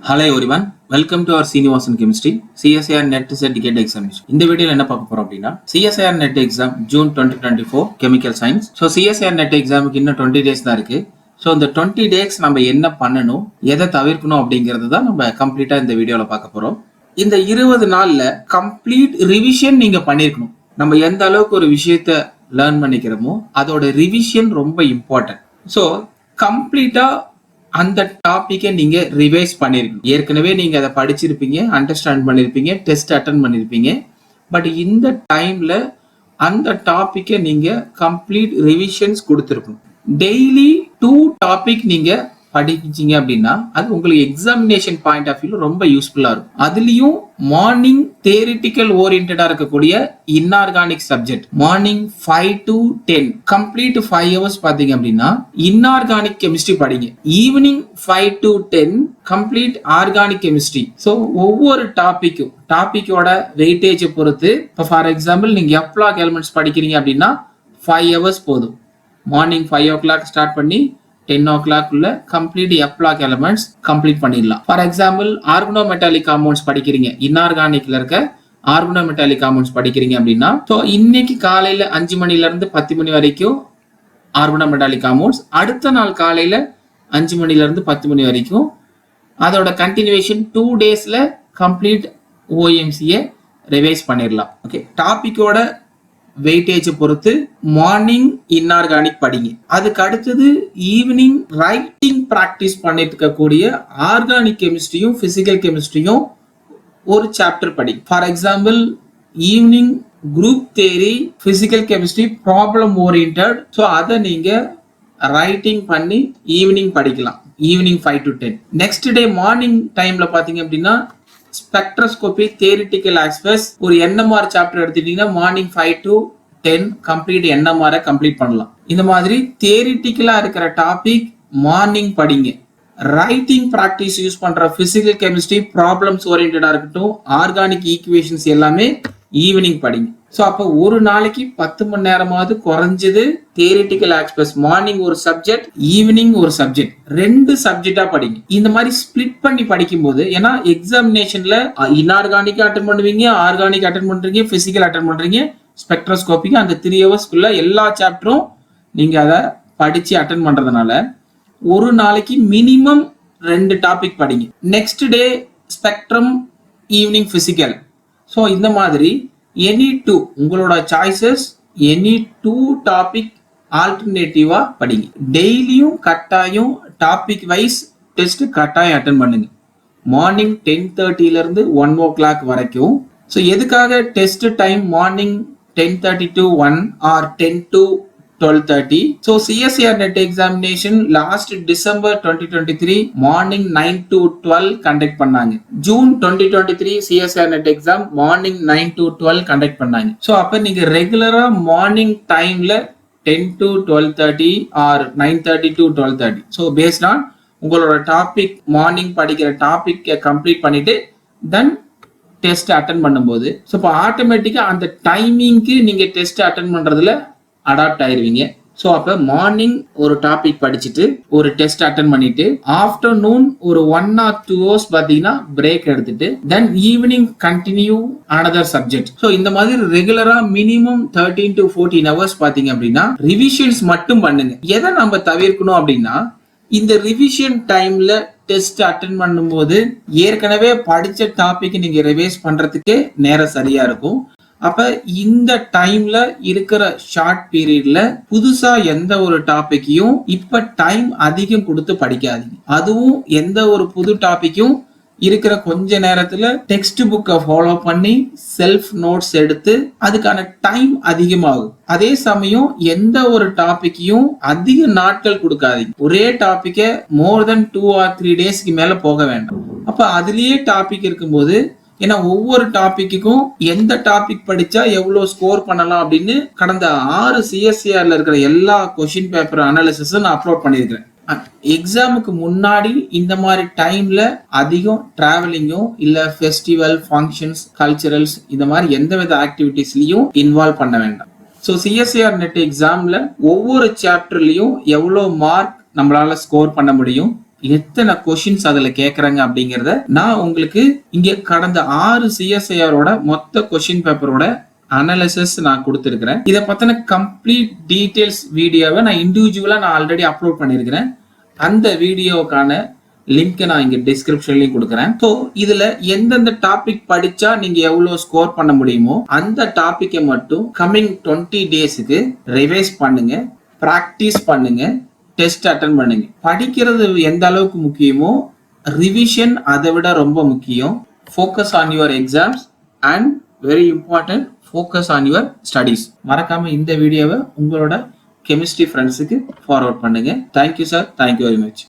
Hello everyone, welcome to our Senivasan Chemistry CSIR NET Certificate Examination. இந்த வீடியோல என்ன பார்க்க போறோம் அப்படின்னா CSIR NET exam June 2024 Chemical Science. So CSIR NET examக்கு இன்னும் 20 days தான் இருக்கு. ஸோ இந்த 20 days நம்ம என்ன பண்ணணும், எதை தவிர்க்கணும் அப்படிங்கிறது தான் நம்ம கம்ப்ளீட்டா இந்த வீடியோல பார்க்க போறோம். இந்த 20 நாள்ல கம்ப்ளீட் ரிவிஷன் நீங்க பண்ணிருக்கணும். நம்ம எந்த அளவுக்கு ஒரு விஷயத்த லேர்ன் பண்ணிக்கிறோமோ அதோட ரிவிஷன் ரொம்ப இம்பார்ட்டன்ட். ஸோ கம்ப்ளீட்டா அந்த டாபிக்கை நீங்க ரிவைஸ் பண்ணிருக்கணும். ஏற்கனவே நீங்க அதை படிச்சிருப்பீங்க, அண்டர்ஸ்டாண்ட் பண்ணிருப்பீங்க, டெஸ்ட் அட்டன் பண்ணிருப்பீங்க. பட் இந்த டைம்ல அந்த டாபிக்கை நீங்க கம்ப்ளீட் ரிவிஷன்ஸ் கொடுத்துருக்கணும். டெய்லி 2 டாபிக் நீங்க படிச்சீங்க அப்படின்னா அது உங்களுக்கு எக்ஸாமினேஷன் பாயிண்ட் ஆஃப் வியூல ரொம்ப யூஸ்ஃபுல்லா இருக்கும். அதுலயும் மார்னிங் தியரிட்டிக்கல் ஓரியன்டா இருக்கக்கூடிய inorganic subject morning 5 to 10 complete 5 hours பாத்தீங்க அப்படின்னா இன்ஆர்கானிக் கெமிஸ்ட்ரி படிங்க. Evening 5 to 10 complete organic chemistry. So ஒவ்வொரு டாபிக்கோட வெயிட்டேஜை பொறுத்து, இப்போ ஃபார் எக்ஸாம்பிள் நீங்க எஃப்லாக் எலிமெண்ட்ஸ் படிக்கிறீங்க அப்படின்னா 5 hours போதும். மார்னிங் 5 o'clock ஸ்டார்ட் பண்ணி 10 o'clock உள்ள கம்ப்ளீட் எஃப்லாக் எலிமெண்ட்ஸ் கம்ப்ளீட் பண்ணிடலாம். ஃபார் எக்ஸாம்பிள் ஆர்கனோமெட்டாலிக் காம்பவுண்ட்ஸ் படிக்கிறீங்க, இன்ஆர்கானிக்ல இருக்க ஆர்கனோமெட்டாலிக் காம்பவுண்ட்ஸ் படிக்கிறீங்க அப்படின்னா ஸோ இன்னைக்கு காலையில 5 மணில இருந்து 10 மணி வரைக்கும் ஆர்கனோமெட்டாலிக் காம்பவுண்ட்ஸ், அடுத்த நாள் காலையில 5 மணில இருந்து 10 மணி வரைக்கும் அதோட கண்டினியூவேஷன் 2 daysல கம்ப்ளீட் ஓஎம்சியை ரிவைஸ் பண்ணிடலாம். ஓகே, டாபிக்கோட வெயிட்டேஜ் பொறுத்து மார்னிங் இன்ஆர்கானிக் படிங்க. அதுக்கு அடுத்தது ஈவினிங் ரைட்டிங் பிராக்டிஸ் பண்ணிட்டு இருக்கக்கூடிய ஆர்கானிக் கெமிஸ்ட்ரியும் பிசிக்கல் கெமிஸ்ட்ரியும் ஒரு சாப்டர் படிங்க. For example evening group theory, physical chemistry, problem oriented. So அதை நீங்க ரைட்டிங் பண்ணி ஈவினிங் படிக்கலாம். Evening 5 to 10. Next day morning டைம்ல பாத்தீங்க அப்படின்னா ஸ்பெக்ட்ரோஸ்கோபி, தியரிட்டிக்கல் ஆஸ்பெக்ட்ஸ், ஒரு என்எம்ஆர் சாப்டர் எடுத்துட்டீங்கன்னா morning 5 to 10 complete NMR complete பண்ணலாம். இந்த மாதிரி தியரிட்டிக்கலா இருக்கிற டாபிக் மார்னிங் படிங்க. ரைட்டிங் பிராக்டிஸ் யூஸ் பண்ற பிசிக்கல் கெமிஸ்ட்ரி, ப்ராப்ளம்ஸ் ஓரியன்டா இருக்கட்டும், ஆர்கானிக் ஈக்குவேஷன்ஸ் எல்லாமே ஈவினிங் படிங்க. ஸோ அப்போ ஒரு நாளைக்கு 10 மணி நேரமாவது குறைஞ்சது தியரிட்டிக்கல் ஆஸ்பெக்ட்ஸ், மார்னிங் ஒரு சப்ஜெக்ட், ஈவினிங் ஒரு சப்ஜெக்ட், 2 சப்ஜெக்டா படிங்க. இந்த மாதிரி ஸ்பிளிட் பண்ணி படிக்கும் போது, ஏன்னா எக்ஸாமினேஷன்ல இன்ஆர்கானிக் அட்டன் பண்ணுவீங்க, ஆர்கானிக் அட்டன் பண்றீங்க, பிசிக்கல் அட்டன் பண்றீங்க, ஸ்பெக்ட்ரோஸ்கோபிக்கு அந்த 3 hours எல்லா சாப்டரும் நீங்க அதை படிச்சு அட்டன் பண்றதுனால ஒரு நாளைக்கு மினிமம் 2 டாபிக் படிங்க. Next day spectrum, evening physical. So இந்த மாதிரி எனி 2 உங்களோட சாய்ஸஸ், எனி 2 டாபிக் ஆல்டர்னேட்டிவா படிங்க. டெய்லியும் கட்டாயம் டாபிக் வைஸ் டெஸ்ட் கட்டாயம் அட்டன் பண்ணுங்க. மார்னிங் 10:30 இருந்து 1 o'clock வரைக்கும். ஸோ எதுக்காக test time morning 10:30 to 1 or 10 to 12:30? So CSIR NET examination last December 2023 morning 9 to 12 conduct பண்ணாங்க. June 2023 CSIR NET exam morning 9 to 12 conduct பண்ணாங்க. ஸோ அப்ப நீங்க ரெகுலரா மார்னிங் டைம்ல 10 to 12:30 or 9:30 to 12:30. So based on உங்களோட topic, morning படிக்கிற topic complete பண்ணிட்டு தென் test attend பண்ணும்போது ஸோ இப்போ ஆட்டோமேட்டிக்கா அந்த டைமிங்க்கு நீங்க டெஸ்ட் அட்டன் பண்றதுல அடாப்ட் ஆயிருவீங்க. ஸோ அப்போ மார்னிங் ஒரு டாபிக் படிச்சுட்டு ஒரு டெஸ்ட் அட்டன் பண்ணிட்டு ஆஃப்டர்நூன் ஒரு 1 or 2 hours பார்த்தீங்கன்னா பிரேக் எடுத்துட்டு then evening continue another subject. So இந்த மாதிரி ரெகுலரா மினிமம் 13 to 14 hours பார்த்தீங்க அப்படின்னா ரிவிஷன்ஸ் மட்டும் பண்ணுங்க. எதை நம்ம தவிர்க்கணும் அப்படின்னா இந்த ரிவிஷன் டைம்ல டெஸ்ட் அட்டன் பண்ணும்போது ஏற்கனவே படிச்ச டாபிக் நீங்க ரிவைஸ் பண்றதுக்கே நேரம் சரியா இருக்கும். அப்ப இந்த டைம்ல இருக்கிற ஷார்ட் பீரியட்ல புதுசா எந்த ஒரு டாபிக்கையும் இப்ப டைம் அதிகம் கொடுத்து படிக்காதீங்க. அதுவும் எந்த ஒரு புது டாபிக்கும் இருக்கிற கொஞ்ச நேரத்துல டெக்ஸ்ட் புக்கை ஃபாலோ பண்ணி செல்ஃப் நோட்ஸ் எடுத்து அதுக்கான டைம் அதிகமாகும். அதே சமயம் எந்த ஒரு டாபிக்கையும் அதிக நாட்கள் கொடுக்காதீங்க. ஒரே டாபிக்கை மோர் தென் 2 or 3 daysக்கு மேல போக வேண்டாம். அப்ப அதுலயே டாபிக் இருக்கும்போது, ஏன்னா ஒவ்வொரு டாபிக்கும் எந்த டாபிக் படிச்சா எவ்வளவு ஸ்கோர் பண்ணலாம் அப்படின்னு கடந்த 6 CSIRல இருக்கிற எல்லா கொஸ்டின் பேப்பர் அனாலிசிஸும் நான் அப்லோட் பண்ணியிருக்கிறேன். எக்ஸாமுக்கு முன்னாடி இந்த மாதிரி டைம்ல அதிகம் டிராவலிங்கும் இல்ல ஃபெஸ்டிவல், ஃபங்க்ஷன்ஸ், கல்ச்சரல்ஸ் இந்த மாதிரி எந்தவித ஆக்டிவிட்டிஸ்லயும் இன்வால்வ் பண்ண வேண்டாம். ஸோ CSIR NET எக்ஸாம்ல ஒவ்வொரு சாப்டர்லயும் எவ்வளவு மார்க் நம்மளால ஸ்கோர் பண்ண முடியும், எத்தனை கொஷின்ஸ் அதுல கேக்குறாங்க அப்படிங்கறத நான் உங்களுக்கு இங்க கடந்த 6 சிஎஸ்ஐஆரோட மொத்த கொஷின் பேப்பரோட அனாலிசிஸ் நான் கொடுத்திருக்கிறேன். இதை பத்தின கம்ப்ளீட் டீடைல்ஸ் வீடியோவை நான் இண்டிவிஜுவலா நான் ஆல்ரெடி அப்லோட் பண்ணிருக்கிறேன். அந்த வீடியோக்கான லிங்க் நான் இங்க டிஸ்கிரிப்ஷன்லயும் கொடுக்குறேன். ஸோ இதுல எந்தெந்த டாபிக் படிச்சா நீங்க எவ்வளவு ஸ்கோர் பண்ண முடியுமோ அந்த டாபிக்கை மட்டும் கம்மிங் 20 டேஸ்க்கு ரிவைஸ் பண்ணுங்க, பிராக்டிஸ் பண்ணுங்க, டெஸ்ட் அட்டன் பண்ணுங்க. படிக்கிறது எந்த அளவுக்கு முக்கியமோ ரிவிஷன் அதை விட ரொம்ப முக்கியம். Focus on your exams and very important focus on your studies. மறக்காம இந்த வீடியோவை உங்களோட கெமிஸ்ட்ரி ஃப்ரெண்ட்ஸுக்கு ஃபார்வர்ட் பண்ணுங்க. Thank you sir, thank you very much.